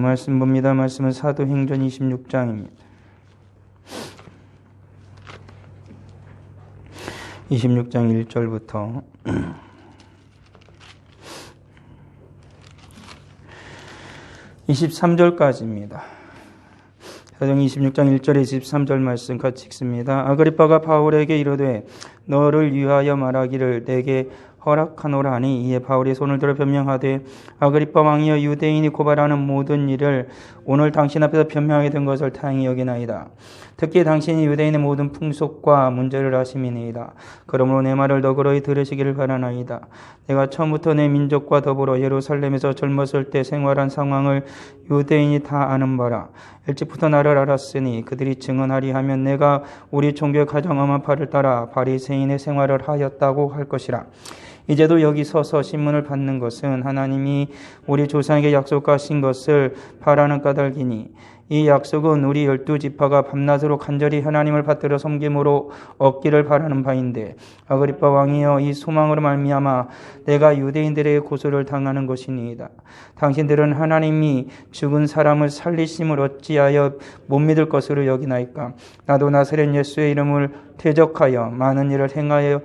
말씀 봅니다. 말씀은 사도행전 26장입니다. 26장 1절부터 23절까지입니다. 사도행 26장 1절에 23절 말씀 같이 읽습니다. 아그리빠가 바울에게 이르되 너를 위하여 말하기를 내게 허락하노라 하니 이에 바울이 손을 들어 변명하되 아그리빠 왕이여 유대인이 고발하는 모든 일을 오늘 당신 앞에서 변명하게 된 것을 다행히 여기나이다. 특히 당신이 유대인의 모든 풍속과 문제를 아심이니이다. 그러므로 내 말을 너그러이 들으시기를 바라나이다. 내가 처음부터 내 민족과 더불어 예루살렘에서 젊었을 때 생활한 상황을 유대인이 다 아는 바라. 일찍부터 나를 알았으니 그들이 증언하리 하면 내가 우리 종교의 가장 엄한 바를 따라 바리새인의 생활을 하였다고 할 것이라. 이제도 여기 서서 신문을 받는 것은 하나님이 우리 조상에게 약속하신 것을 바라는 까닭이니 이 약속은 우리 12지파가 밤낮으로 간절히 하나님을 받들어 섬김으로 얻기를 바라는 바인데 아그리빠 왕이여 이 소망으로 말미암아 내가 유대인들에게 고소를 당하는 것이니이다. 당신들은 하나님이 죽은 사람을 살리심을 어찌하여 못 믿을 것으로 여기나이까. 나도 나사렛 예수의 이름을 대적하여 많은 일을 행하여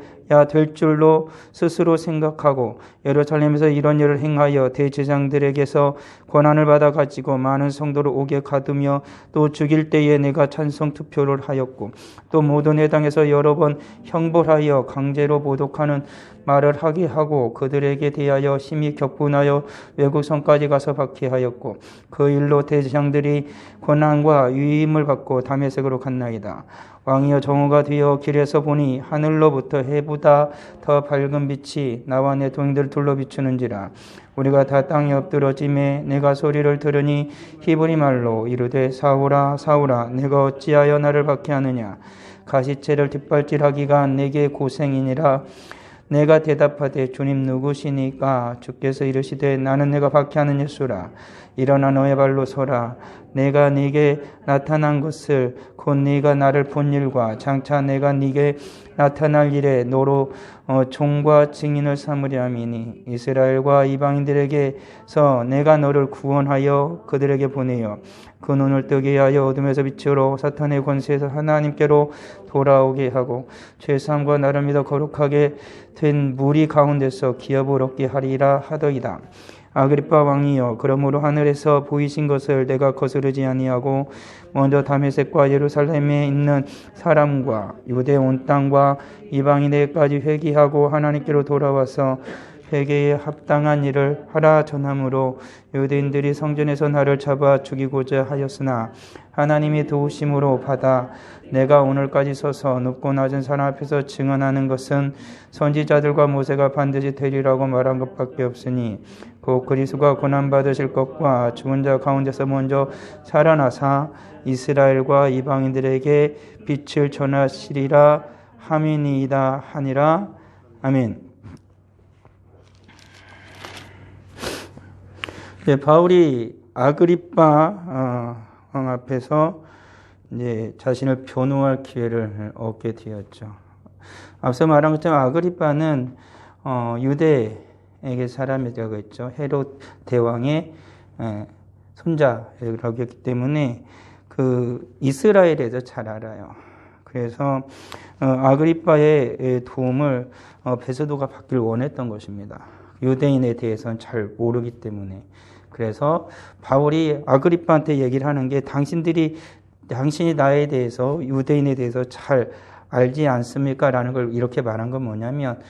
될 줄로 스스로 생각하고 예루살렘에서 이런 일을 행하여 대제사장들에게서 권한을 받아 가지고 많은 성도를 옥에 가두며 또 죽일 때에 내가 찬성 투표를 하였고 또 모든 회당에서 여러 번 형벌하여 강제로 모독하는 말을 하게 하고 그들에게 대하여 심히 격분하여 외국 성까지 가서 박해하였고 그 일로 대제사장들이 권한과 위임을 받고 다메섹으로 갔나이다. 왕이여 정오가 되어 길에서 보니 하늘로부터 해보다 더 밝은 빛이 나와 내 동행들을 둘러 비추는지라. 우리가 다 땅에 엎드러짐에 내가 소리를 들으니 히브리 말로 이르되 사울아 사울아 내가 어찌하여 나를 박해하느냐. 가시채를 뒷발질하기가 내게 고생이니라. 내가 대답하되 주님 누구시니까? 주께서 이르시되 나는 내가 박해하는 예수라. 일어나 너의 발로 서라. 내가 네게 나타난 것을 곧 네가 나를 본 일과 장차 내가 네게 나타날 일에 너로 종과 증인을 삼으려 함이니 이스라엘과 이방인들에게서 내가 너를 구원하여 그들에게 보내어 그 눈을 뜨게 하여 어둠에서 빛으로 사탄의 권세에서 하나님께로 돌아오게 하고 죄사함과 나를 믿어 거룩하게 된 무리 가운데서 기업을 얻게 하리라 하더이다. 아그리빠 왕이여 그러므로 하늘에서 보이신 것을 내가 거스르지 아니하고 먼저 다메섹과 예루살렘에 있는 사람과 유대 온 땅과 이방인에게까지 회개하고 하나님께로 돌아와서 회개에 합당한 일을 하라 전함으로 유대인들이 성전에서 나를 잡아 죽이고자 하였으나 하나님이 도우심으로 받아 내가 오늘까지 서서 높고 낮은 사람 앞에서 증언하는 것은 선지자들과 모세가 반드시 되리라고 말한 것밖에 없으니 곧 그리스도가 고난받으실 것과 죽은 자 가운데서 먼저 살아나사 이스라엘과 이방인들에게 빛을 전하시리라 함이니이다 하니라. 아멘. 네, 바울이 아그리빠 왕 앞에서 이제 자신을 변호할 기회를 얻게 되었죠. 앞서 말한 것처럼 아그리빠는 유대에게 사람이라고 했죠. 헤롯 대왕의 손자라고 했기 때문에 그 이스라엘에서 잘 알아요. 그래서 아그리빠의 도움을 베드로가 받길 원했던 것입니다. 유대인에 대해서는 잘 모르기 때문에. 그래서 바울이 아그리빠한테 얘기를 하는 게 당신이 나에 대해서 유대인에 대해서 잘 알지 않습니까? 라는 걸 이렇게 말한 건 뭐냐면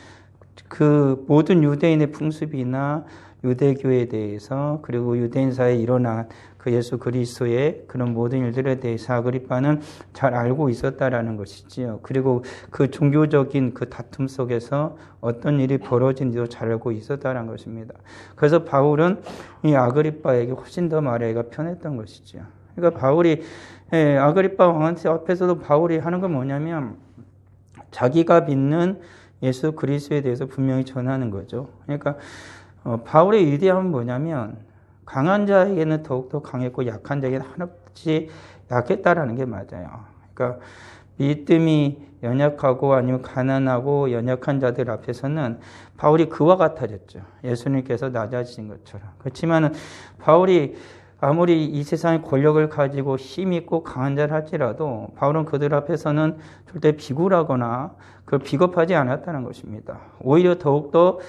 그 모든 유대인의 풍습이나 유대교에 대해서 그리고 유대인 사이에 일어난 그 예수 그리스도의 그런 모든 일들에 대해서 아그리빠는 잘 알고 있었다라는 것이지요. 그리고 그 종교적인 그 다툼 속에서 어떤 일이 벌어진지도 잘 알고 있었다라는 것입니다. 그래서 바울은 이 아그리빠에게 훨씬 더 말하기가 편했던 것이지요. 그러니까 바울이 아그리빠 왕한테 앞에서도 바울이 하는 건 뭐냐면 자기가 믿는 예수 그리스도에 대해서 분명히 전하는 거죠. 그러니까 바울의 위대함은 뭐냐면 강한 자에게는 더욱더 강했고 약한 자에게는 한없이 약했다라는 게 맞아요. 그러니까 믿음이 연약하고 아니면 가난하고 연약한 자들 앞에서는 바울이 그와 같아졌죠. 예수님께서 낮아지신 것처럼. 그렇지만 바울이 아무리 이 세상의 권력을 가지고 힘 있고 강한 자를 할지라도 바울은 그들 앞에서는 절대 비굴하거나 비겁하지 않았다는 것입니다. 오히려 더욱더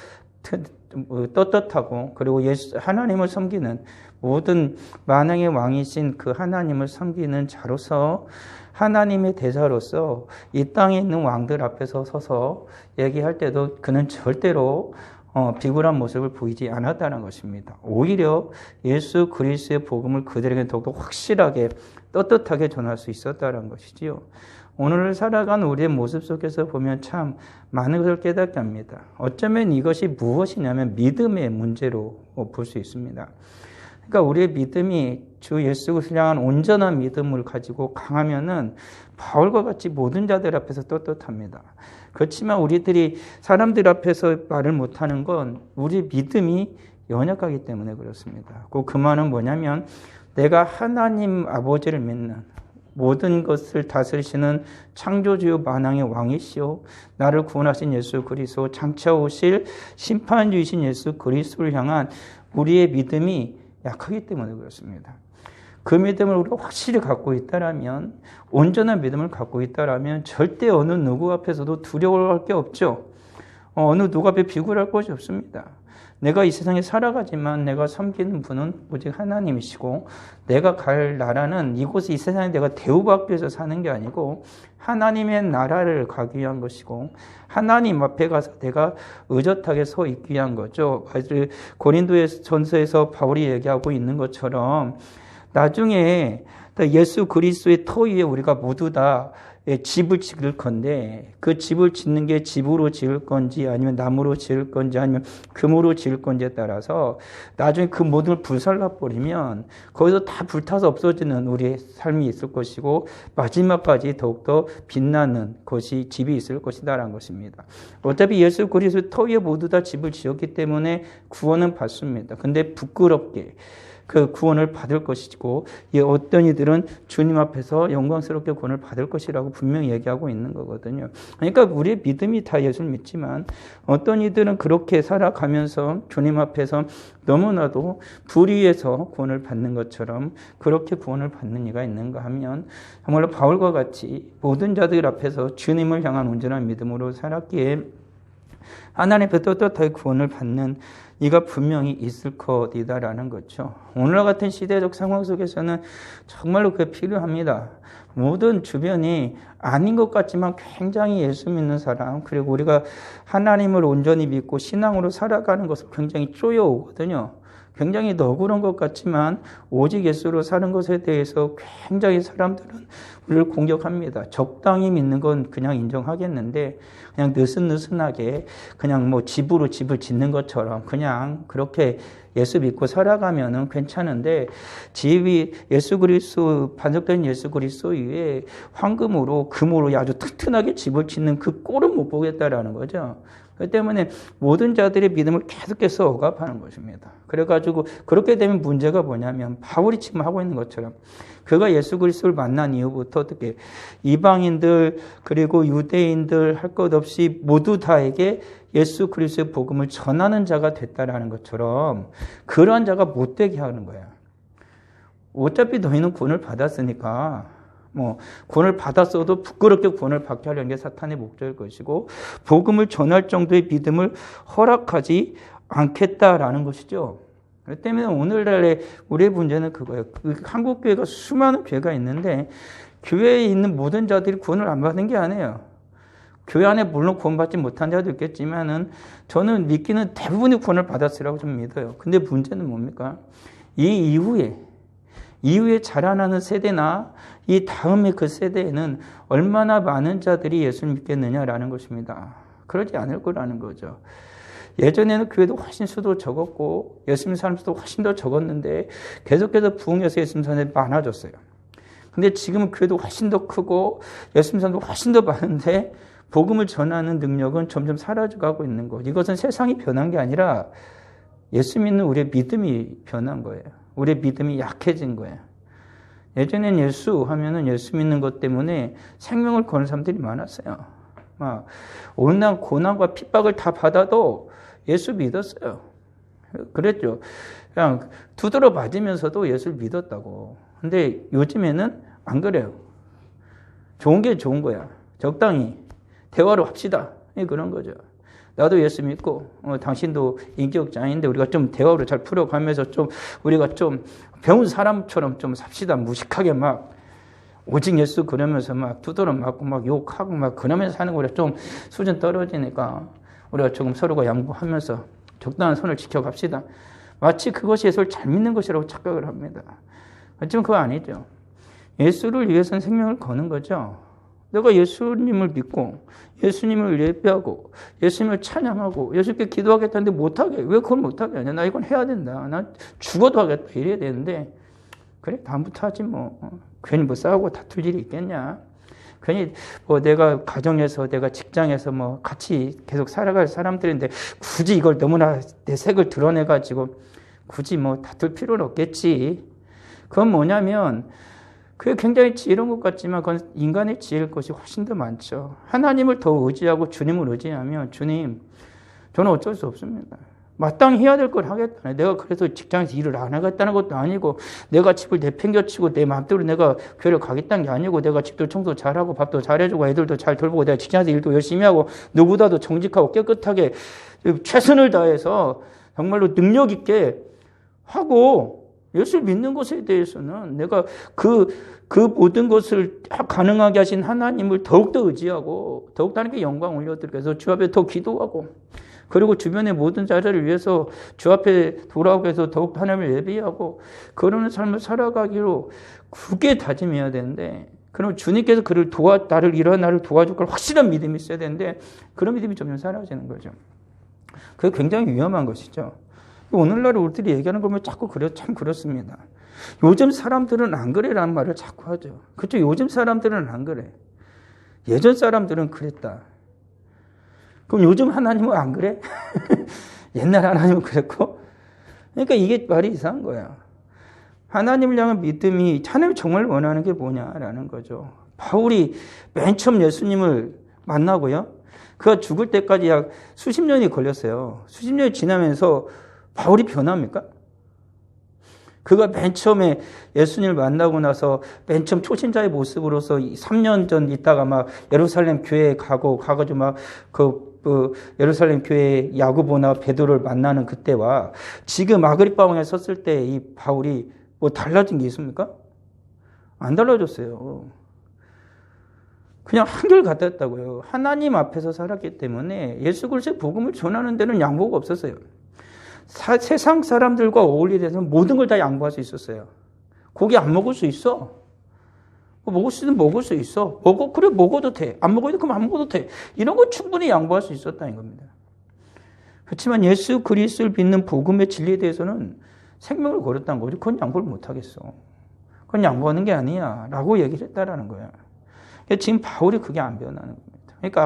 떳떳하고 그리고 하나님을 섬기는 모든 만왕의 왕이신 그 하나님을 섬기는 자로서 하나님의 대사로서 이 땅에 있는 왕들 앞에서 서서 얘기할 때도 그는 절대로 비굴한 모습을 보이지 않았다는 것입니다. 오히려 예수 그리스도의 복음을 그들에게 더욱더 확실하게 떳떳하게 전할 수 있었다는 것이지요. 오늘 살아가는 우리의 모습 속에서 보면 참 많은 것을 깨닫게 합니다. 어쩌면 이것이 무엇이냐면 믿음의 문제로 볼 수 있습니다. 그러니까 우리의 믿음이 주 예수 그리스도를 향한 온전한 믿음을 가지고 강하면은 바울과 같이 모든 자들 앞에서 떳떳합니다. 그렇지만 우리들이 사람들 앞에서 말을 못하는 건 우리 믿음이 연약하기 때문에 그렇습니다. 그 말은 뭐냐면 내가 하나님 아버지를 믿는 모든 것을 다스리시는 창조주요 만왕의 왕이시오 나를 구원하신 예수 그리스도 장차 오실 심판주이신 예수 그리스도를 향한 우리의 믿음이 약하기 때문에 그렇습니다. 그 믿음을 우리가 확실히 갖고 있다라면 온전한 믿음을 갖고 있다라면 절대 어느 누구 앞에서도 두려워할 게 없죠. 어느 누구 앞에 비굴할 것이 없습니다. 내가 이 세상에 살아가지만 내가 섬기는 분은 오직 하나님이시고 내가 갈 나라는 이곳이 이 세상에 내가 대우받기 위해서 사는 게 아니고 하나님의 나라를 가기 위한 것이고 하나님 앞에 가서 내가 의젓하게 서 있기 위한 거죠. 고린도의 전서에서 바울이 얘기하고 있는 것처럼 나중에 예수 그리스도의 터 위에 우리가 모두 다 집을 지을 건데 그 집을 짓는 게 집으로 지을 건지 아니면 나무로 지을 건지 아니면 금으로 지을 건지에 따라서 나중에 그 모든 걸 불살라 버리면 거기서 다 불타서 없어지는 우리의 삶이 있을 것이고 마지막까지 더욱더 빛나는 것이 집이 있을 것이다라는 것입니다. 어차피 예수 그리스도의 터 위에 모두 다 집을 지었기 때문에 구원은 받습니다. 근데 부끄럽게 그 구원을 받을 것이고 어떤 이들은 주님 앞에서 영광스럽게 구원을 받을 것이라고 분명히 얘기하고 있는 거거든요. 그러니까 우리의 믿음이 다 예수를 믿지만 어떤 이들은 그렇게 살아가면서 주님 앞에서 너무나도 불의해서 구원을 받는 것처럼 그렇게 구원을 받는 이가 있는가 하면 정말로 바울과 같이 모든 자들 앞에서 주님을 향한 온전한 믿음으로 살았기에 하나님 앞에 떳떳하게 구원을 받는 이가 분명히 있을 것이다라는 거죠. 오늘과 같은 시대적 상황 속에서는 정말로 그게 필요합니다. 모든 주변이 아닌 것 같지만 굉장히 예수 믿는 사람 그리고 우리가 하나님을 온전히 믿고 신앙으로 살아가는 것을 굉장히 쪼여오거든요. 굉장히 너그러운 것 같지만 오직 예수로 사는 것에 대해서 굉장히 사람들은 우리를 공격합니다. 적당히 믿는 건 그냥 인정하겠는데 그냥 느슨느슨하게 그냥 뭐 집으로 집을 짓는 것처럼 그냥 그렇게 예수 믿고 살아가면은 괜찮은데 집이 예수 그리스도 반석된 예수 그리스도 위에 황금으로 금으로 아주 튼튼하게 집을 짓는 그 꼴은 못 보겠다라는 거죠. 그 때문에 모든 자들의 믿음을 계속해서 억압하는 것입니다. 그래가지고 그렇게 되면 문제가 뭐냐면 바울이 지금 하고 있는 것처럼 그가 예수 그리스도를 만난 이후부터 어떻게 이방인들 그리고 유대인들 할 것 없이 모두 다에게 예수 그리스도의 복음을 전하는 자가 됐다라는 것처럼 그러한 자가 못 되게 하는 거야. 어차피 너희는 구원을 받았으니까 구원을 받았어도 부끄럽게 구원을 받게 하려는 게 사탄의 목적일 것이고 복음을 전할 정도의 믿음을 허락하지 않겠다라는 것이죠. 그렇기 때문에 오늘날의 우리의 문제는 그거예요. 한국 교회가 수많은 교회가 있는데 교회에 있는 모든 자들이 구원을 안 받은 게 아니에요. 교회 안에 물론 구원받지 못한 자도 있겠지만은 저는 믿기는 대부분이 구원을 받았으라고 좀 믿어요. 근데 문제는 뭡니까? 이 이후에 자라나는 세대나 이 다음에 그 세대에는 얼마나 많은 자들이 예수를 믿겠느냐라는 것입니다. 그러지 않을 거라는 거죠. 예전에는 교회도 훨씬 수도 적었고 예수 믿는 사람 수도 훨씬 더 적었는데 계속해서 부흥해서 예수 믿는 사람들이 많아졌어요. 근데 지금은 교회도 훨씬 더 크고 예수 믿는 사람도 훨씬 더 많은데 복음을 전하는 능력은 점점 사라져가고 있는 것. 이것은 세상이 변한 게 아니라 예수 믿는 우리의 믿음이 변한 거예요. 우리의 믿음이 약해진 거예요. 예전엔 예수 하면은 예수 믿는 것 때문에 생명을 거는 사람들이 많았어요. 온갖 고난과 핍박을 다 받아도 예수 믿었어요. 그랬죠. 그냥 두드러 맞으면서도 예수를 믿었다고. 근데 요즘에는 안 그래요. 좋은 게 좋은 거야. 적당히 대화로 합시다. 그런 거죠. 나도 예수 믿고 당신도 인격장애인데 우리가 좀 대화로 잘 풀어가면서 좀 우리가 좀 배운 사람처럼 좀 삽시다. 무식하게 막 오직 예수 그러면서 막 두드러 맞고 막 욕하고 막 그러면서 사는 거라 좀 수준 떨어지니까 우리가 조금 서로가 양보하면서 적당한 선을 지켜갑시다. 마치 그것이 예수를 잘 믿는 것이라고 착각을 합니다. 하지만 그거 아니죠. 예수를 위해서는 생명을 거는 거죠. 내가 예수님을 믿고 예수님을 예배하고 예수님을 찬양하고 예수님께 기도하겠다는데 못하게. 왜 그걸 못하게 하냐. 나 이건 해야 된다. 나 죽어도 하겠다. 이래야 되는데 그래 다음부터 하지 뭐. 괜히 뭐 싸우고 다툴 일이 있겠냐. 괜히 뭐 내가 가정에서 내가 직장에서 뭐 같이 계속 살아갈 사람들인데 굳이 이걸 너무나 내 색을 드러내가지고 굳이 뭐 다툴 필요는 없겠지. 그건 뭐냐면 그게 굉장히 지혜로운 것 같지만 그건 인간의 지혜일 것이 훨씬 더 많죠. 하나님을 더 의지하고 주님을 의지하면 주님 저는 어쩔 수 없습니다. 마땅히 해야 될 걸 하겠다. 내가 그래서 직장에서 일을 안 하겠다는 것도 아니고 내가 집을 내팽겨치고 내 마음대로 내가 교회를 가겠다는 게 아니고 내가 집도 청소 잘하고 밥도 잘해주고 애들도 잘 돌보고 내가 직장에서 일도 열심히 하고 누구보다도 정직하고 깨끗하게 최선을 다해서 정말로 능력 있게 하고 예수를 믿는 것에 대해서는 내가 그 모든 것을 가능하게 하신 하나님을 더욱더 의지하고 더욱더 하나님께 영광 올려드리고 해서 주 앞에 더 기도하고 그리고 주변의 모든 자들을 위해서 주 앞에 돌아오게 해서 더욱 하나님을 예배하고 그러는 삶을 살아가기로 굳게 다짐해야 되는데 그럼 주님께서 나를 도와줄 걸 확실한 믿음이 있어야 되는데 그런 믿음이 점점 사라지는 거죠. 그게 굉장히 위험한 것이죠. 오늘날 우리들이 얘기하는 걸 보면 자꾸 참 그렇습니다. 요즘 사람들은 안 그래라는 말을 자꾸 하죠. 그렇죠. 요즘 사람들은 안 그래. 예전 사람들은 그랬다. 그럼 요즘 하나님은 안 그래? 옛날 하나님은 그랬고? 그러니까 이게 말이 이상한 거야. 하나님을 향한 믿음이 하나님이 정말 원하는 게 뭐냐라는 거죠. 바울이 맨 처음 예수님을 만나고요. 그가 죽을 때까지 약 수십 년이 걸렸어요. 수십 년이 지나면서 바울이 변합니까? 그가 맨 처음에 예수님을 만나고 나서 맨 처음 초신자의 모습으로서 3년 전 있다가 막 예루살렘 교회에 가가지고 막 예루살렘 교회 야고보나 베드로를 만나는 그때와 지금 아그리파 왕에 섰을 때 이 바울이 뭐 달라진 게 있습니까? 안 달라졌어요. 그냥 한결같았다고요. 하나님 앞에서 살았기 때문에 예수 그리스도의 복음을 전하는 데는 양보가 없었어요. 세상 사람들과 어울리려면 모든 걸 다 양보할 수 있었어요. 고기 안 먹을 수 있어. 먹을 수 있으면 먹을 수 있어. 그래, 먹어도 돼. 안 먹어도 그럼 안 먹어도 돼. 이런 거 충분히 양보할 수 있었다는 겁니다. 그렇지만 예수 그리스도를 믿는 복음의 진리에 대해서는 생명을 걸었다는 거죠. 그건 양보를 못 하겠어. 그건 양보하는 게 아니야. 라고 얘기를 했다라는 거야. 지금 바울이 그게 안 변하는 겁니다. 그러니까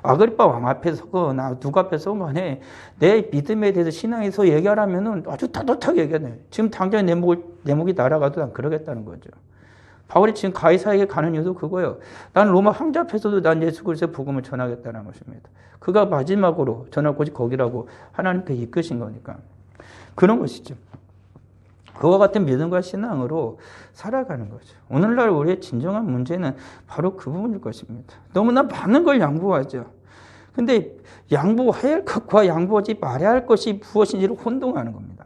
아그리파 왕 앞에 서거나 누가 앞에 서건 간에 내 믿음에 대해서 신앙에서 얘기하라면은 아주 따뜻하게 얘기하네. 지금 당장 내 목이 날아가도 난 그러겠다는 거죠. 바울이 지금 가이사에게 가는 이유도 그거예요. 난 로마 황제 앞에서도 난 예수 그리스도의 복음을 전하겠다는 것입니다. 그가 마지막으로 전할 곳이 거기라고 하나님께 이끄신 거니까. 그런 것이죠. 그와 같은 믿음과 신앙으로 살아가는 거죠. 오늘날 우리의 진정한 문제는 바로 그 부분일 것입니다. 너무나 많은 걸 양보하죠. 근데 양보해야 할 것과 양보하지 말아야 할 것이 무엇인지를 혼동하는 겁니다.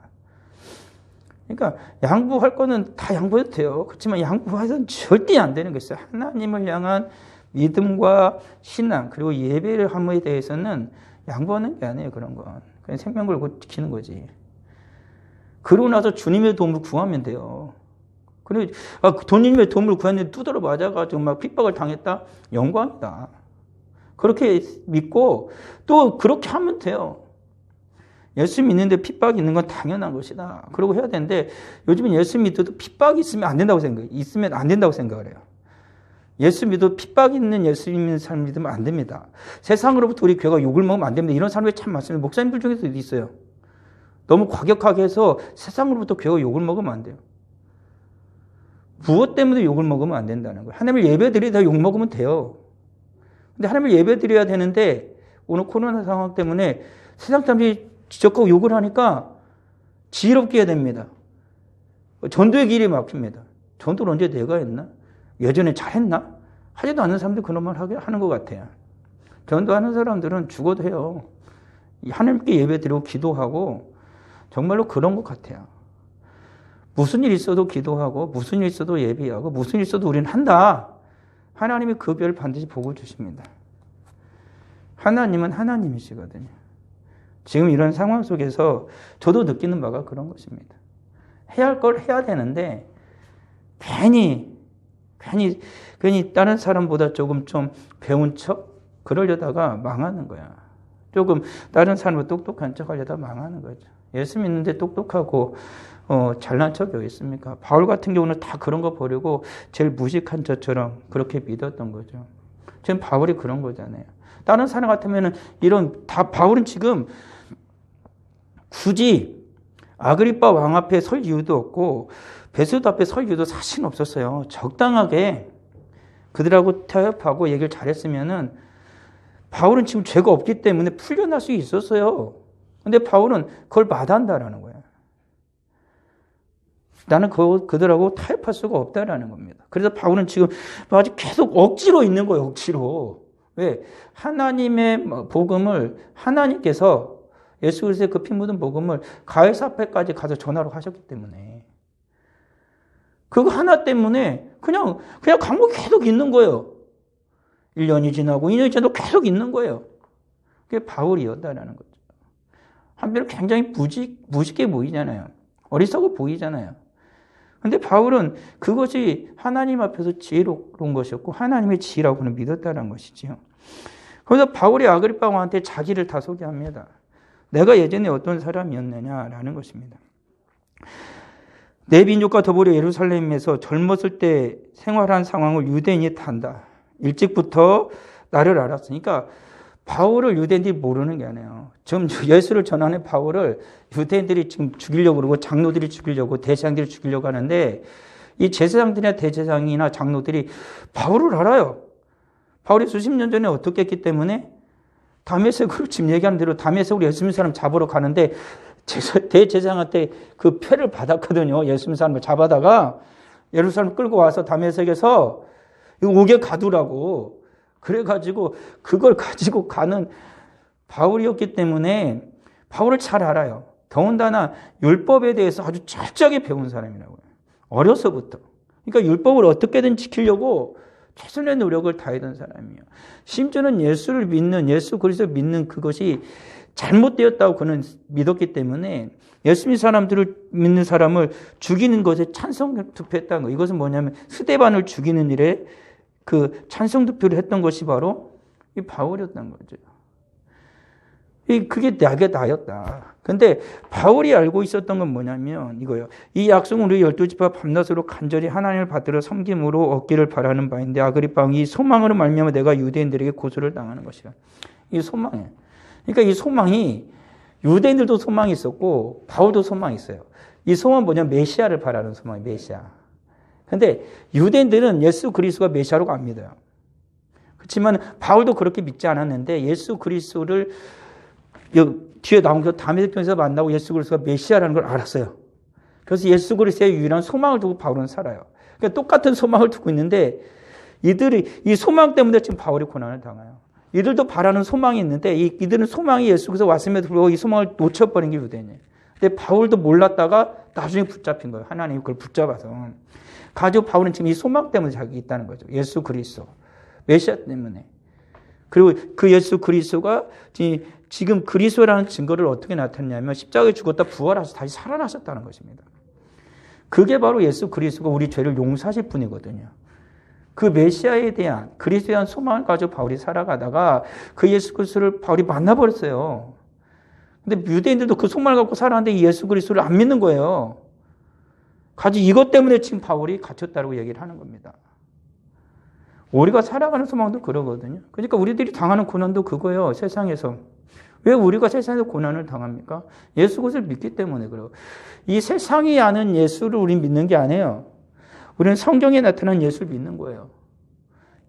그러니까 양보할 거는 다 양보해도 돼요. 그렇지만 양보해서는 절대 안 되는 것이죠. 하나님을 향한 믿음과 신앙 그리고 예배를 함에 대해서는 양보하는 게 아니에요. 그런 건. 그냥 생명 걸고 지키는 거지. 그러고 나서 주님의 도움을 구하면 돼요. 그래, 주님의 도움을 구했는데 두드러 맞아가지고 막 핍박을 당했다? 영광이다. 그렇게 믿고 또 그렇게 하면 돼요. 예수 믿는데 핍박이 있는 건 당연한 것이다. 그러고 해야 되는데 요즘은 예수 믿어도 핍박이 있으면 안 된다고 생각해요. 있으면 안 된다고 생각을 해요. 예수 믿어도 핍박이 있는 예수 믿는 사람 믿으면 안 됩니다. 세상으로부터 우리 교회가 욕을 먹으면 안 됩니다. 이런 사람이 참 많습니다. 목사님들 중에서도 있어요. 너무 과격하게 해서 세상으로부터 교회가 욕을 먹으면 안 돼요. 무엇 때문에 욕을 먹으면 안 된다는 거예요. 하나님을 예배드리다 욕 먹으면 돼요. 근데 하나님을 예배드려야 되는데 오늘 코로나 상황 때문에 세상 사람들이 지적하고 욕을 하니까 지혜롭게 해야 됩니다. 전도의 길이 막힙니다. 전도를 언제 내가 했나? 예전에 잘했나? 하지도 않는 사람들이 그런 말 하는 것 같아요. 전도하는 사람들은 죽어도 해요. 하나님께 예배드리고 기도하고 정말로 그런 것 같아요. 무슨 일 있어도 기도하고 무슨 일 있어도 예배하고 무슨 일 있어도 우리는 한다. 하나님이 그 별 반드시 복을 주십니다. 하나님은 하나님이시거든요. 지금 이런 상황 속에서 저도 느끼는 바가 그런 것입니다. 해야 할 걸 해야 되는데 괜히 다른 사람보다 조금 좀 배운 척 그러려다가 망하는 거야. 조금 다른 사람보다 똑똑한 척 하려다 망하는 거죠. 예수 믿는데 똑똑하고 잘난 척이 어디 있습니까? 바울 같은 경우는 다 그런 거 버리고 제일 무식한 저처럼 그렇게 믿었던 거죠. 지금 바울이 그런 거잖아요. 다른 사람 같으면은 바울은 지금 굳이 아그리빠 왕 앞에 설 이유도 없고 베드로 앞에 설 이유도 사실은 없었어요. 적당하게 그들하고 타협하고 얘기를 잘했으면은 바울은 지금 죄가 없기 때문에 풀려날 수 있었어요. 근데 바울은 그걸 마다한다라는 거예요. 나는 그들하고 타협할 수가 없다라는 겁니다. 그래서 바울은 지금 아주 계속 억지로 있는 거예요. 억지로. 왜? 하나님의 복음을 하나님께서 예수 그리스도의 그 피 묻은 복음을 가이사 앞에까지 가서 전하러 하셨기 때문에 그거 하나 때문에 그냥 감옥에 계속 있는 거예요. 1년이 지나고 2년이 지나도 계속 있는 거예요. 그게 바울이었다라는 거죠. 한편으로 굉장히 무식해 보이잖아요. 어리석어 보이잖아요. 근데 바울은 그것이 하나님 앞에서 지혜로운 것이었고 하나님의 지혜라고는 믿었다는 것이지요. 그래서 바울이 아그리빠 왕한테 자기를 다 소개합니다. 내가 예전에 어떤 사람이었느냐라는 것입니다. 내 민족과 더불어 예루살렘에서 젊었을 때 생활한 상황을 유대인이 탄다. 일찍부터 나를 알았으니까 바울을 유대인들이 모르는 게 아니에요. 지금 예수를 전하는 바울을 유대인들이 지금 죽이려고 그러고 장로들이 죽이려고 대제사장들이 죽이려고 하는데 이 제사장들이나 대제사장이나 장로들이 바울을 알아요. 바울이 수십 년 전에 어떻게 했기 때문에 다메섹으로 지금 얘기하는 대로 다메섹으로 예수 믿는 사람 잡으러 가는데 대제사장한테 그 표를 받았거든요. 예수 믿는 사람을 잡아다가 예루살렘 끌고 와서 다메섹에서 이거 옥에 가두라고 그래가지고 그걸 가지고 가는 바울이었기 때문에 바울을 잘 알아요. 더군다나 율법에 대해서 아주 철저하게 배운 사람이라고요. 어려서부터. 그러니까 율법을 어떻게든 지키려고 최선의 노력을 다했던 사람이에요. 심지어는 예수를 믿는, 예수 그리스도를 믿는 그것이 잘못되었다고 그는 믿었기 때문에 예수 믿는 사람을 죽이는 것에 찬성 투표했다는 거예요. 이것은 뭐냐면 스데반을 죽이는 일에 그 찬성 투표를 했던 것이 바로 이 바울이었던 거죠. 그게 나였다. 근데 바울이 알고 있었던 건 뭐냐면 이거예요. 이 약속은 우리 12지파 밤낮으로 간절히 하나님을 받들어 섬김으로 얻기를 바라는 바인데 아그리빠 왕이 이 소망으로 말미암아 내가 유대인들에게 고소를 당하는 것이야. 이 소망이에요. 그러니까 이 소망이 유대인들도 소망이 있었고 바울도 소망이 있어요. 이 소망은 뭐냐면 메시아를 바라는 소망이에요. 메시아. 근데 유대인들은 예수 그리스도가 메시아로 안 믿어요. 그렇지만 바울도 그렇게 믿지 않았는데 예수 그리스도를 뒤에 나온 게 다메섹에서 만나고 예수 그리스도가 메시아라는 걸 알았어요. 그래서 예수 그리스도의 유일한 소망을 두고 바울은 살아요. 그러니까 똑같은 소망을 두고 있는데 이들이 이 소망 때문에 지금 바울이 고난을 당해요. 이들도 바라는 소망이 있는데 이들은 소망이 예수 그리스도 왔음에도 불구하고 이 소망을 놓쳐버린 게 유대인이에요. 근데 바울도 몰랐다가 나중에 붙잡힌 거예요. 하나님이 그걸 붙잡아서. 가지고 바울은 지금 이 소망 때문에 자기 있다는 거죠. 예수 그리스도. 메시아 때문에. 그리고 그 예수 그리스도가 지금 그리스도라는 증거를 어떻게 나타냈냐면 십자가에 죽었다 부활하셔서 다시 살아나셨다는 것입니다. 그게 바로 예수 그리스도가 우리 죄를 용서하실 분이거든요. 그 메시아에 대한 그리스도에 대한 소망을 가지고 바울이 살아가다가 그 예수 그리스도를 바울이 만나버렸어요. 근데 유대인들도 그 소망을 갖고 살았는데 이 예수 그리스도를 안 믿는 거예요. 가지 이것 때문에 지금 바울이 갇혔다고 얘기를 하는 겁니다. 우리가 살아가는 소망도 그러거든요. 그러니까 우리들이 당하는 고난도 그거예요. 세상에서. 왜 우리가 세상에서 고난을 당합니까? 예수 그리스도를 믿기 때문에 그래요. 이 세상이 아는 예수를 우리는 믿는 게 아니에요. 우리는 성경에 나타난 예수를 믿는 거예요.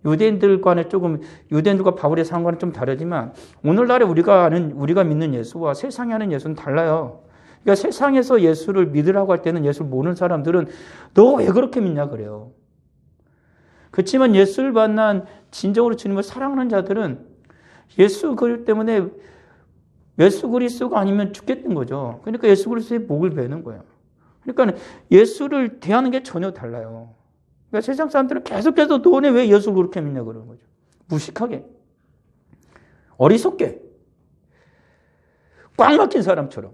유대인들과 바울의 상관은 좀 다르지만 오늘날에 우리가 믿는 예수와 세상에 아는 예수는 달라요. 그러니까 세상에서 예수를 믿으라고 할 때는 예수를 모르는 사람들은 너 왜 그렇게 믿냐 그래요. 그렇지만 예수를 만난 진정으로 주님을 사랑하는 자들은 예수 때문에 예수 그리스도가 아니면 죽겠는 거죠. 그러니까 예수 그리스도의 목을 베는 거예요. 그러니까 예수를 대하는 게 전혀 달라요. 그러니까 세상 사람들은 계속해서 너네 왜 예수 그렇게 믿냐 그러는 거죠. 무식하게, 어리석게, 꽉 막힌 사람처럼.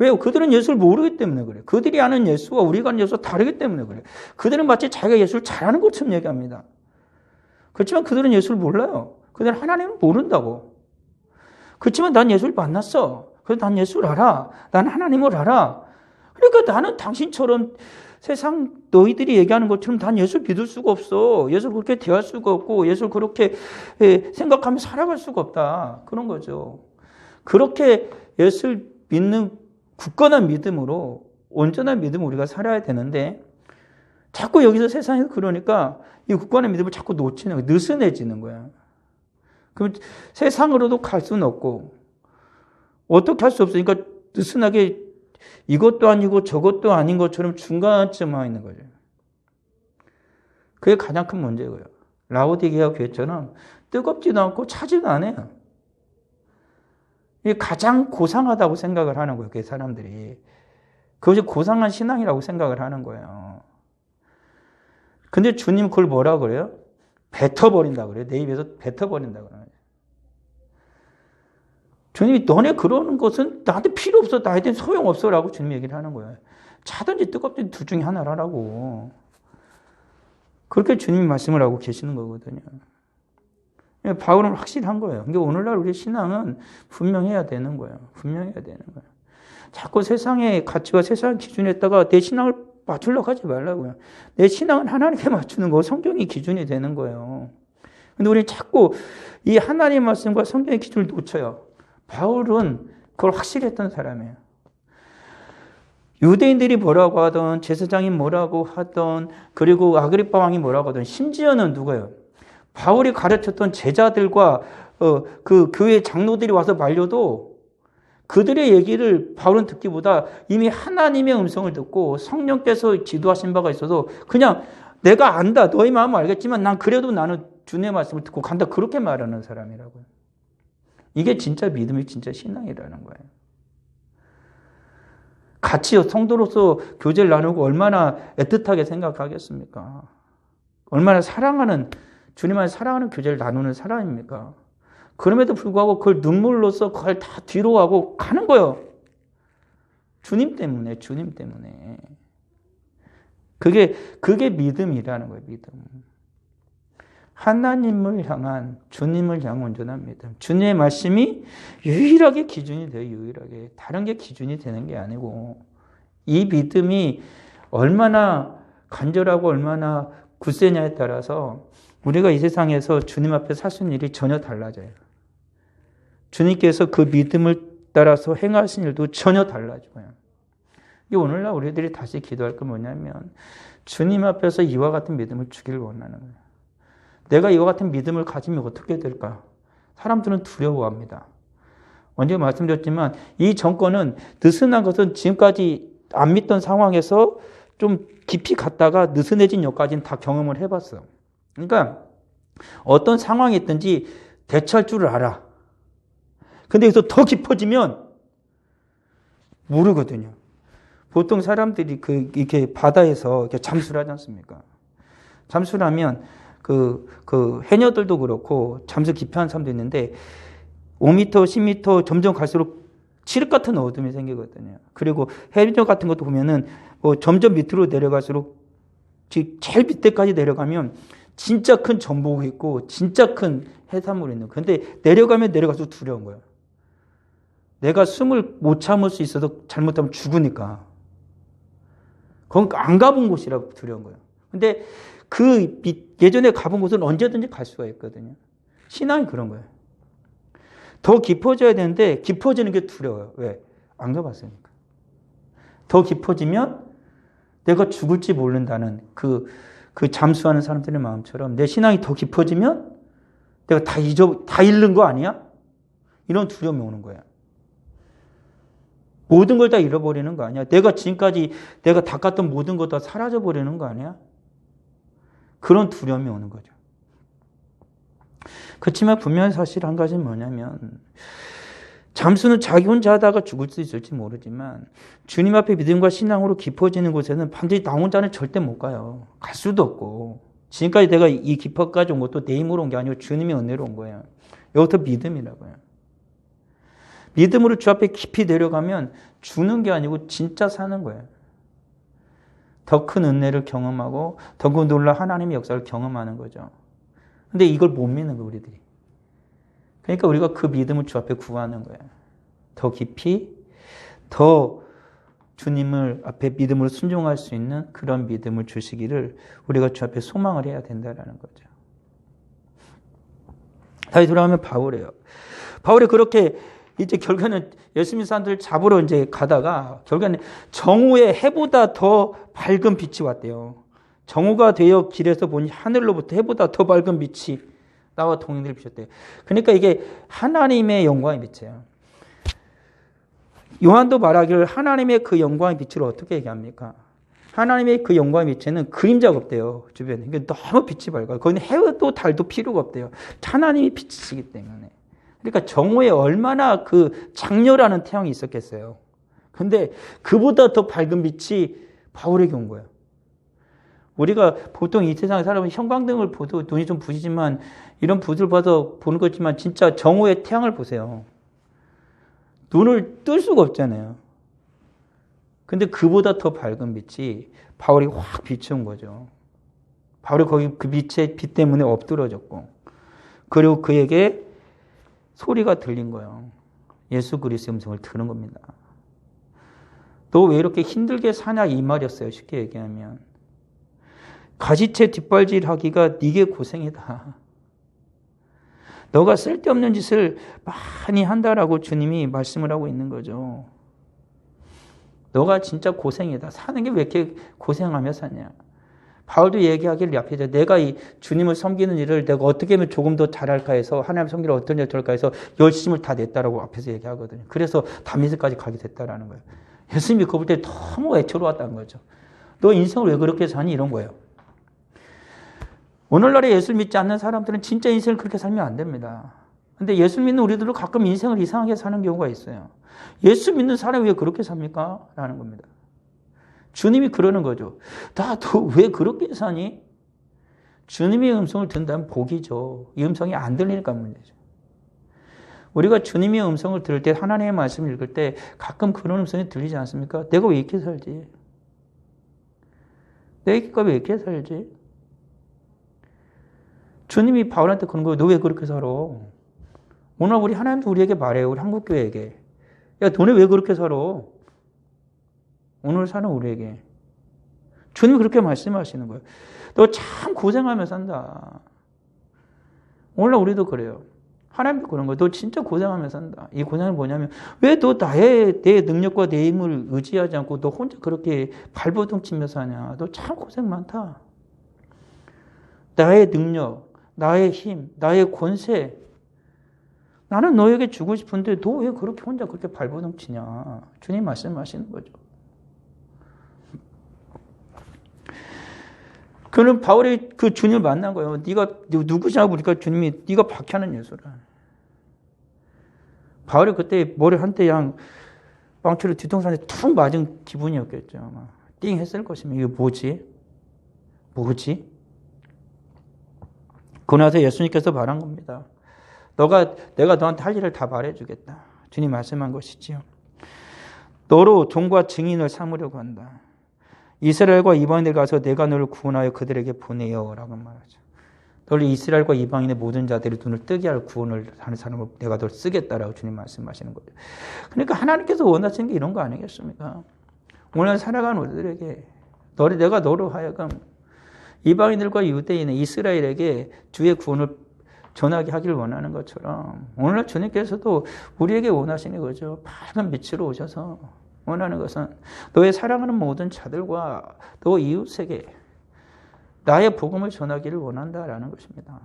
왜요? 그들은 예수를 모르기 때문에 그래요. 그들이 아는 예수와 우리가 아는 예수가 다르기 때문에 그래요. 그들은 마치 자기가 예수를 잘하는 것처럼 얘기합니다. 그렇지만 그들은 예수를 몰라요. 그들은 하나님을 모른다고. 그렇지만 난 예수를 만났어. 그래서 난 예수를 알아. 난 하나님을 알아. 그러니까 나는 당신처럼 세상 너희들이 얘기하는 것처럼 난 예수를 믿을 수가 없어. 예수를 그렇게 대할 수가 없고 예수를 그렇게 생각하며 살아갈 수가 없다. 그런 거죠. 그렇게 예수를 믿는 굳건한 믿음으로 온전한 믿음으로 우리가 살아야 되는데 자꾸 여기서 세상에서 그러니까 이 굳건한 믿음을 자꾸 놓치는 거야. 느슨해지는 거야. 그럼 세상으로도 갈 수는 없고 어떻게 할 수 없으니까 느슨하게 이것도 아니고 저것도 아닌 것처럼 중간쯤 와 있는 거죠. 그게 가장 큰 문제고요. 라오디게아 교회처럼 뜨겁지도 않고 차지도 않아요. 이게 가장 고상하다고 생각을 하는 거예요. 그 사람들이. 그것이 고상한 신앙이라고 생각을 하는 거예요. 근데 주님 그걸 뭐라고 그래요? 뱉어버린다고 그래요. 내 입에서 뱉어버린다고 그래요. 주님이 너네 그러는 것은 나한테 필요 없어. 나한테 소용없어. 라고 주님이 얘기를 하는 거예요. 차든지 뜨겁든지 둘 중에 하나라고. 그렇게 주님이 말씀을 하고 계시는 거거든요. 바울은 확실한 거예요. 그러니까 오늘날 우리 신앙은 분명해야 되는 거예요. 분명해야 되는 거예요. 자꾸 세상의 가치와 세상의 기준에다가 내 신앙을 맞추려고 하지 말라고요. 내 신앙은 하나님께 맞추는 거, 성경이 기준이 되는 거예요. 근데 우리는 자꾸 이 하나님의 말씀과 성경의 기준을 놓쳐요. 바울은 그걸 확실히 했던 사람이에요. 유대인들이 뭐라고 하던, 제사장이 뭐라고 하던, 그리고 아그리파 왕이 뭐라고 하던, 심지어는 누가요? 바울이 가르쳤던 제자들과 그 교회 장로들이 와서 말려도 그들의 얘기를 바울은 듣기보다 이미 하나님의 음성을 듣고 성령께서 지도하신 바가 있어서 그냥 내가 안다. 너희 마음은 알겠지만 난 그래도 나는 주님의 말씀을 듣고 간다. 그렇게 말하는 사람이라고요. 이게 진짜 믿음이 진짜 신앙이라는 거예요. 같이 성도로서 교제를 나누고 얼마나 애틋하게 생각하겠습니까? 얼마나 사랑하는 주님 안에 사랑하는 교제를 나누는 사람입니까? 그럼에도 불구하고 그걸 눈물로써 그걸 다 뒤로 하고 가는 거예요. 주님 때문에, 주님 때문에. 그게 믿음이라는 거예요, 믿음. 하나님을 향한, 주님을 향한 온전한 믿음. 주님의 말씀이 유일하게 기준이 돼요, 유일하게. 다른 게 기준이 되는 게 아니고. 이 믿음이 얼마나 간절하고 얼마나 굳세냐에 따라서 우리가 이 세상에서 주님 앞에 살 수 있는 일이 전혀 달라져요. 주님께서 그 믿음을 따라서 행하신 일도 전혀 달라져요. 오늘날 우리들이 다시 기도할 건 뭐냐면 주님 앞에서 이와 같은 믿음을 주기를 원하는 거예요. 내가 이와 같은 믿음을 가지면 어떻게 될까? 사람들은 두려워합니다. 언제 말씀드렸지만 이 정권은 느슨한 것은 지금까지 안 믿던 상황에서 좀 깊이 갔다가 느슨해진 여기까지는 다 경험을 해봤어. 그러니까 어떤 상황이 있든지 대처할 줄을 알아. 근데 여기서 더 깊어지면 모르거든요. 보통 사람들이 이렇게 바다에서 이렇게 잠수를 하지 않습니까? 잠수를 하면 해녀들도 그렇고 잠수 기피하는 사람도 있는데 5m, 10m 점점 갈수록 칠흑 같은 어둠이 생기거든요. 그리고 해녀 같은 것도 보면은 점점 밑으로 내려갈수록 제일 밑에까지 내려가면 진짜 큰 전복이 있고 진짜 큰 해산물이 있는 거예요. 근데 내려가면 내려갈수록 두려운 거예요. 내가 숨을 못 참을 수 있어도 잘못하면 죽으니까. 그건 안 가본 곳이라 두려운 거예요. 근데 예전에 가본 곳은 언제든지 갈 수가 있거든요. 신앙이 그런 거예요. 더 깊어져야 되는데 깊어지는 게 두려워요. 왜? 안 가봤으니까. 더 깊어지면 내가 죽을지 모른다는 그 잠수하는 사람들의 마음처럼 내 신앙이 더 깊어지면 내가 다 잃는 거 아니야? 이런 두려움이 오는 거예요. 모든 걸 다 잃어버리는 거 아니야? 내가 지금까지 내가 닦았던 모든 것 다 사라져버리는 거 아니야? 그런 두려움이 오는 거죠. 그렇지만 분명한 사실 한 가지는 뭐냐면 잠수는 자기 혼자 하다가 죽을 수 있을지 모르지만 주님 앞에 믿음과 신앙으로 깊어지는 곳에는 반드시 나 혼자는 절대 못 가요. 갈 수도 없고. 지금까지 내가 이 깊어까지 온 것도 내 힘으로 온 게 아니고 주님의 은혜로 온 거예요. 이것도 믿음이라고요. 믿음으로 주 앞에 깊이 내려가면 죽는 게 아니고 진짜 사는 거예요. 더 큰 은혜를 경험하고 더 큰 놀라운 하나님의 역사를 경험하는 거죠. 근데 이걸 못 믿는 거예요, 우리들이. 그러니까 우리가 그 믿음을 주 앞에 구하는 거예요. 더 깊이, 더 주님을 앞에 믿음으로 순종할 수 있는 그런 믿음을 주시기를 우리가 주 앞에 소망을 해야 된다는 거죠. 다시 돌아오면 바울이에요. 바울이 그렇게 이제 결국에는 예수 믿는 사람들을 잡으러 이제 가다가 결국에는 정오의 해보다 더 밝은 빛이 왔대요. 정오가 되어 길에서 보니 하늘로부터 해보다 더 밝은 빛이 나와 동행들을 비췄대요. 그러니까 이게 하나님의 영광의 빛이에요. 요한도 말하기를 하나님의 그 영광의 빛을 어떻게 얘기합니까? 하나님의 그 영광의 빛에는 그림자가 없대요. 주변에. 그러니까 너무 빛이 밝아요. 거기는 해도 달도 필요가 없대요. 하나님이 빛이시기 때문에. 그러니까 정오에 얼마나 그 장렬하는 태양이 있었겠어요. 근데 그보다 더 밝은 빛이 바울에게 온 거예요. 우리가 보통 이 세상에 살아보면 형광등을 보도 눈이 좀 부시지만 이런 빛을 봐서 보는 거지만 진짜 정오의 태양을 보세요. 눈을 뜰 수가 없잖아요. 근데 그보다 더 밝은 빛이 바울이 확 비춘 거죠. 바울이 거기 그 빛의 빛 때문에 엎드러졌고 그리고 그에게 소리가 들린 거예요. 예수 그리스도의 음성을 들은 겁니다. 너 왜 이렇게 힘들게 사냐 이 말이었어요. 쉽게 얘기하면. 가지채 뒷발질하기가 네게 고생이다. 너가 쓸데없는 짓을 많이 한다라고 주님이 말씀을 하고 있는 거죠. 너가 진짜 고생이다. 사는 게 왜 이렇게 고생하며 사냐. 바울도 얘기하기를 앞에서 내가 이 주님을 섬기는 일을 내가 어떻게 하면 조금 더 잘할까 해서 하나님 섬기를 어떤 일을 할까 해서 열심을 다 냈다라고 앞에서 얘기하거든요. 그래서 다메섹까지 가게 됐다라는 거예요. 예수님이 그거 볼 때 너무 애처로웠다는 거죠. 너 인생을 왜 그렇게 사니? 이런 거예요. 오늘날에 예수를 믿지 않는 사람들은 진짜 인생을 그렇게 살면 안 됩니다. 근데 예수 믿는 우리들도 가끔 인생을 이상하게 사는 경우가 있어요. 예수 믿는 사람이 왜 그렇게 삽니까? 라는 겁니다. 주님이 그러는 거죠. 너 왜 그렇게 사니? 주님의 음성을 듣는다면 복이죠. 이 음성이 안 들리니까 문제죠. 우리가 주님의 음성을 들을 때 하나님의 말씀을 읽을 때 가끔 그런 음성이 들리지 않습니까? 내가 왜 이렇게 살지? 내가 왜 이렇게 살지? 주님이 바울한테 그런 거예요. 너 왜 그렇게 살아? 오늘 우리 하나님도 우리에게 말해요. 우리 한국교회에게. 야, 너네 왜 그렇게 살아? 오늘 사는 우리에게. 주님이 그렇게 말씀하시는 거예요. 너 참 고생하며 산다. 오늘날 우리도 그래요. 하나님도 그런 거예요. 너 진짜 고생하며 산다. 이 고생은 뭐냐면 왜 너 내 능력과 내 힘을 의지하지 않고 너 혼자 그렇게 발버둥 치며 사냐. 너 참 고생 많다. 나의 능력, 나의 힘, 나의 권세. 나는 너에게 주고 싶은데 너 왜 그렇게 혼자 그렇게 발버둥 치냐. 주님 말씀하시는 거죠. 그는 바울이 그 주님을 만난 거예요. 네가 누구냐고 보니까 주님이 네가 박해하는 예수라. 바울이 그때 머리 한때 그냥 빵초를 뒤통수에 툭 맞은 기분이었겠죠. 띵 했을 것이면 이게 뭐지? 그러고 나서 예수님께서 말한 겁니다. 내가 너한테 할 일을 다 말해주겠다. 주님 말씀한 것이지요. 너로 종과 증인을 삼으려고 한다. 이스라엘과 이방인들 가서 내가 너를 구원하여 그들에게 보내요. 라고 말하죠. 너를 이스라엘과 이방인의 모든 자들의 눈을 뜨게 할 구원을 하는 사람을 내가 너를 쓰겠다라고 주님 말씀하시는 거예요. 그러니까 하나님께서 원하시는 게 이런 거 아니겠습니까? 오늘 살아가는 우리들에게 내가 너로 하여금 이방인들과 유대인의 이스라엘에게 주의 구원을 전하게 하기를 원하는 것처럼 오늘날 주님께서도 우리에게 원하시는 거죠. 밝은 빛으로 오셔서 원하는 것은 너의 사랑하는 모든 자들과 너 이웃에게 나의 복음을 전하기를 원한다라는 것입니다.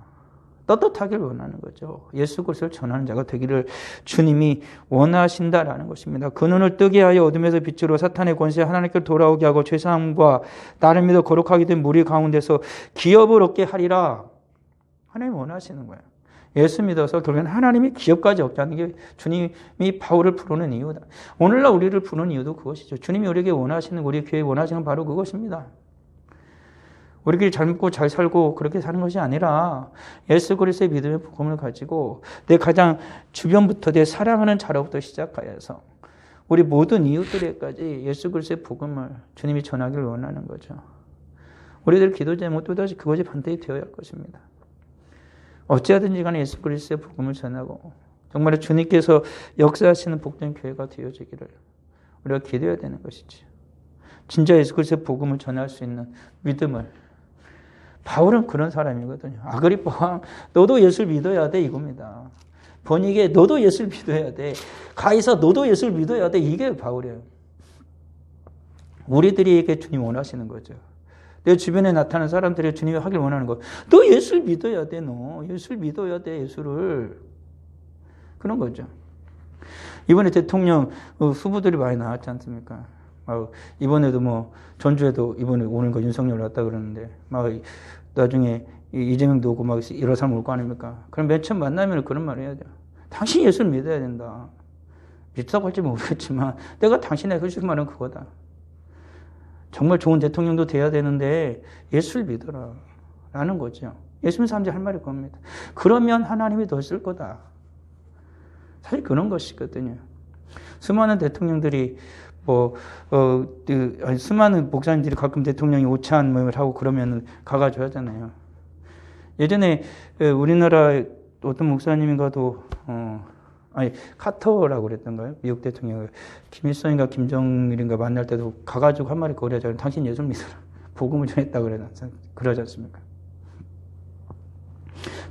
떳떳하길 원하는 거죠. 예수 그리스도를 전하는 자가 되기를 주님이 원하신다라는 것입니다. 그 눈을 뜨게 하여 어둠에서 빛으로 사탄의 권세에 하나님께 돌아오게 하고 죄사함과 나를 믿어 거룩하게 된 무리 가운데서 기업을 얻게 하리라. 하나님이 원하시는 거예요. 예수 믿어서 결국엔 하나님이 기업까지 얻게 하는 게 주님이 바울을 부르는 이유다. 오늘날 우리를 부르는 이유도 그것이죠. 주님이 우리에게 원하시는, 우리 교회에 원하시는 바로 그것입니다. 우리끼리 잘 먹고 잘 살고 그렇게 사는 것이 아니라 예수 그리스도의 믿음의 복음을 가지고 내 가장 주변부터 내 사랑하는 자로부터 시작하여서 우리 모든 이웃들에게까지 예수 그리스도의 복음을 주님이 전하기를 원하는 거죠. 우리들 기도 제목 또다시 그것이 반드시 되어야 할 것입니다. 어찌하든지 간에 예수 그리스도의 복음을 전하고 정말 주님께서 역사하시는 복된 교회가 되어지기를 우리가 기도해야 되는 것이죠. 진짜 예수 그리스도의 복음을 전할 수 있는 믿음을. 바울은 그런 사람이거든요. 아그리빠, 너도 예수를 믿어야 돼, 이겁니다. 번역에 너도 예수를 믿어야 돼. 가이사, 너도 예수를 믿어야 돼. 이게 바울이에요. 우리들에게 주님 원하시는 거죠. 내 주변에 나타나는 사람들이 주님이 하길 원하는 거. 너 예수를 믿어야 돼, 너. 예수를 믿어야 돼, 예수를. 그런 거죠. 이번에 대통령 후보들이 많이 나왔지 않습니까? 이번에도 전주에도 이번에 오는 거 윤석열 왔다 그러는데, 나중에 이재명도 오고 여러 사람 올 거 아닙니까? 그럼 맨 처음 만나면 그런 말 해야 돼요. 당신이 예수를 믿어야 된다. 믿다고 할지 모르겠지만, 내가 당신에게 해줄 말은 그거다. 정말 좋은 대통령도 돼야 되는데, 예수를 믿어라. 라는 거죠. 예수 믿는 사람들이 할 말이 그겁니다. 그러면 하나님이 더 쓸 거다. 사실 그런 것이거든요. 수많은 대통령들이 수많은 목사님들이 가끔 대통령이 오찬 모임을 하고 그러면 가가지고 하잖아요. 예전에 우리나라 어떤 목사님인가도 카터라고 그랬던가요? 미국 대통령 김일성인가 김정일인가 만날 때도 가가지고 한 말이 그러잖아요. 당신 예수 믿어라. 복음을 전했다 그러지 않습니까?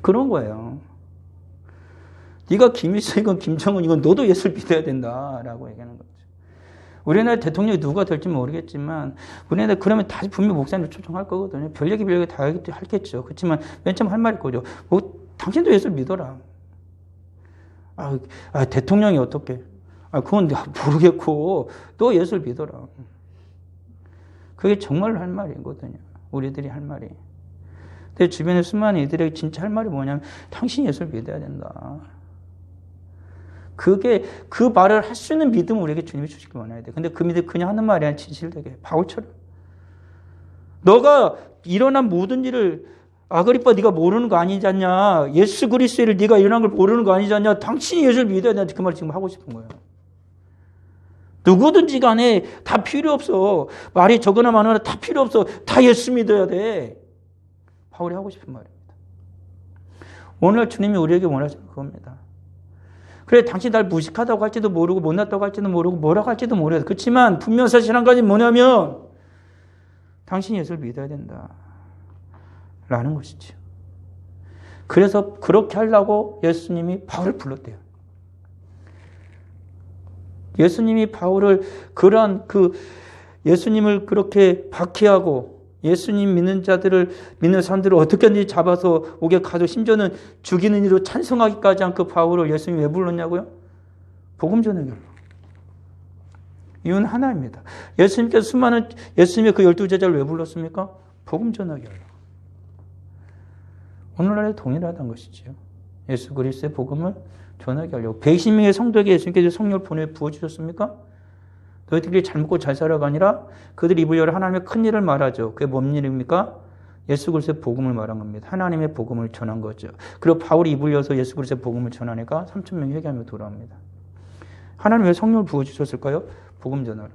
그런 거예요. 네가 김일성이건 김정은이건 너도 예수를 믿어야 된다라고 얘기하는 거죠. 우리나라 대통령이 누가 될지 모르겠지만 우리나라 그러면 다시 분명 목사님을 초청할 거거든요. 별 얘기 다 하겠죠. 그렇지만 맨 처음 할 말이 그거죠. 당신도 예수를 믿어라. 대통령이 어떻게? 그건 모르겠고 또 예수를 믿어라. 그게 정말로 할 말이거든요. 우리들이 할 말이. 내 주변에 수많은 이들에게 진짜 할 말이 뭐냐면 당신이 예수를 믿어야 된다. 그 말을 할 수 있는 믿음을 우리에게 주님이 주시길 원해야 돼. 근데 그 믿음 그냥 하는 말이 아니라 진실되게. 바울처럼. 너가 일어난 모든 일을 아그리빠 네가 모르는 거 아니지 않냐. 예수 그리스도를 네가 일어난 걸 모르는 거 아니지 않냐. 당신이 예수를 믿어야 된다. 그 말을 지금 하고 싶은 거예요. 누구든지 간에 다 필요 없어. 말이 적거나 많으나 다 필요 없어. 다 예수 믿어야 돼. 바울이 하고 싶은 말입니다. 오늘 주님이 우리에게 원하시는 그겁니다. 그래, 당신 날 무식하다고 할지도 모르고 못났다고 할지도 모르고 뭐라고 할지도 모르겠어. 그렇지만 분명 사실 한 가지 뭐냐면 당신이 예수를 믿어야 된다. 라는 것이죠. 그래서 그렇게 하려고 예수님이 바울을 불렀대요. 예수님이 바울을 예수님을 그렇게 박해하고 예수님 믿는 사람들을 어떻게든지 잡아서 오게 가서 심지어는 죽이는 이로 찬송하기까지 한 그 바울을 예수님이 왜 불렀냐고요? 복음 전하기로. 이유는 하나입니다. 예수님께서 예수님의 그 12제자를 왜 불렀습니까? 복음 전하기로. 오늘날에 동일하다는 것이지요. 예수 그리스도의 복음을 전하게 하려고. 120명의 성도에게 예수님께서 성령을 부어주셨습니까? 너희들이 잘 먹고 잘 살아가 아니라 그들이 입을 열어 하나님의 큰 일을 말하죠. 그게 뭔 일입니까? 예수 그리스도의 복음을 말한 겁니다. 하나님의 복음을 전한 거죠. 그리고 바울이 입을 열어서 예수 그리스도의 복음을 전하니까 3,000명이 회개하며 돌아옵니다. 하나님 왜 성령을 부어주셨을까요? 복음 전하러.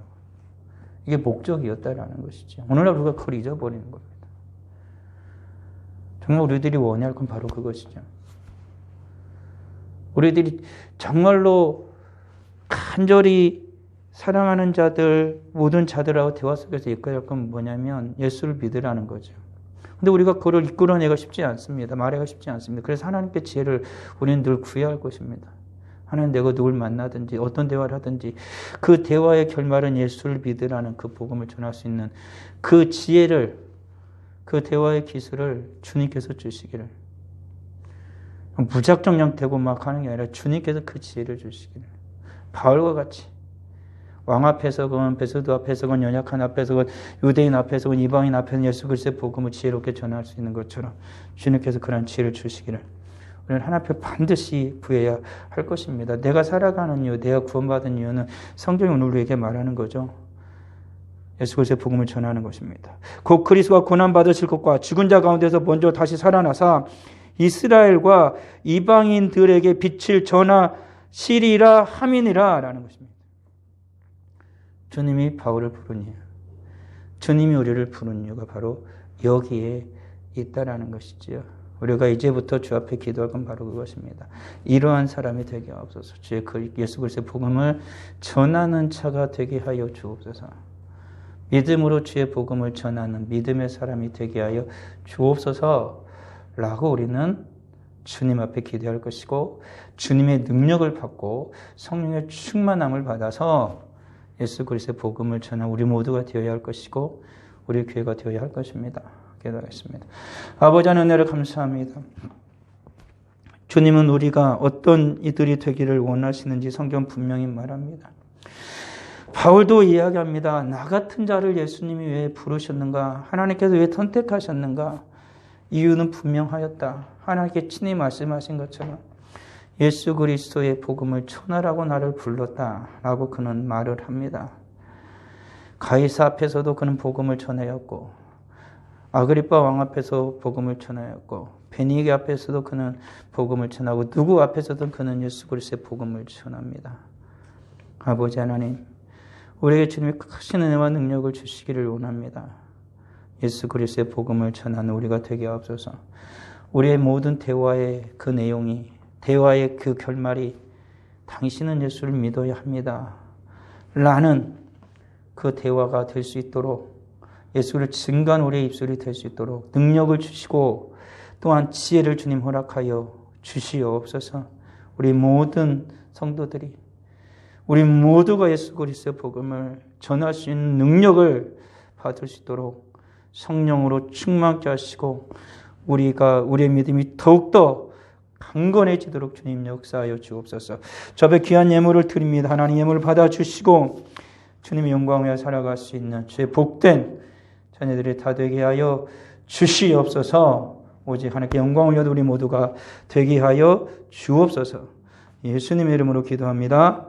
이게 목적이었다라는 것이죠. 오늘날 우리가 그걸 잊어버리는 겁니다. 정말 우리들이 원해야 할 건 바로 그것이죠. 우리들이 정말로 간절히 사랑하는 자들, 모든 자들하고 대화 속에서 이끌어야 할 건 뭐냐면 예수를 믿으라는 거죠. 근데 우리가 그걸 이끌어내기가 쉽지 않습니다. 말하기가 쉽지 않습니다. 그래서 하나님께 지혜를 우리는 늘 구해야 할 것입니다. 하나님 내가 누굴 만나든지 어떤 대화를 하든지 그 대화의 결말은 예수를 믿으라는 그 복음을 전할 수 있는 그 지혜를, 그 대화의 기술을 주님께서 주시기를. 무작정 그냥 되고 막 하는 게 아니라 주님께서 그 지혜를 주시기를. 바울과 같이 왕 앞에서건 베스도 앞에서건 연약한 앞에서건 유대인 앞에서건 이방인 앞에서는 예수 그리스도의 복음을 지혜롭게 전할 수 있는 것처럼 주님께서 그런 지혜를 주시기를 우리는 하나님 앞에 반드시 구해야 할 것입니다. 내가 살아가는 이유, 내가 구원받은 이유는 성경이 오늘 우리에게 말하는 거죠. 예수 그리스도의 복음을 전하는 것입니다. 곧 그리스도가 고난받으실 것과 죽은 자 가운데서 먼저 다시 살아나사 이스라엘과 이방인들에게 빛을 전하시리라 함이니라 라는 것입니다. 주님이 바울을 부른 이유, 주님이 우리를 부른 이유가 바로 여기에 있다라는 것이지요. 우리가 이제부터 주 앞에 기도할 건 바로 그것입니다. 이러한 사람이 되게 하옵소서. 주의 예수 그리스도의 복음을 전하는 자가 되게 하여 주옵소서. 믿음으로 주의 복음을 전하는 믿음의 사람이 되게 하여 주옵소서 라고 우리는 주님 앞에 기도할 것이고 주님의 능력을 받고 성령의 충만함을 받아서 예수 그리스도의 복음을 전한 우리 모두가 되어야 할 것이고 우리 교회가 되어야 할 것입니다. 기도하겠습니다. 아버지 하나님 은혜를 감사합니다. 주님은 우리가 어떤 이들이 되기를 원하시는지 성경 분명히 말합니다. 바울도 이야기합니다. 나 같은 자를 예수님이 왜 부르셨는가? 하나님께서 왜 선택하셨는가? 이유는 분명하였다. 하나님께 친히 말씀하신 것처럼 예수 그리스도의 복음을 전하라고 나를 불렀다라고 그는 말을 합니다. 가이사 앞에서도 그는 복음을 전하였고 아그리빠 왕 앞에서 복음을 전하였고 베니게 앞에서도 그는 복음을 전하고 누구 앞에서도 그는 예수 그리스도의 복음을 전합니다. 아버지 하나님, 우리에게 주님이 크신 은혜와 능력을 주시기를 원합니다. 예수 그리스도의 복음을 전하는 우리가 되게 하옵소서. 우리의 모든 대화의 그 내용이, 대화의 그 결말이 당신은 예수를 믿어야 합니다 라는 그 대화가 될 수 있도록 예수를 증거한 우리의 입술이 될 수 있도록 능력을 주시고 또한 지혜를 주님 허락하여 주시옵소서. 우리 모든 성도들이 우리 모두가 예수 그리스도의 복음을 전할 수 있는 능력을 받을 수 있도록 성령으로 충만케 하시고 우리의 믿음이 더욱더 강건해지도록 주님 역사하여 주옵소서. 저 앞에 귀한 예물을 드립니다. 하나님 예물을 받아주시고 주님의 영광을 살아갈 수 있는 주의 복된 자녀들이 다 되게 하여 주시옵소서. 오직 하나님께 영광을 올려 우리 모두가 되게 하여 주옵소서. 예수님의 이름으로 기도합니다.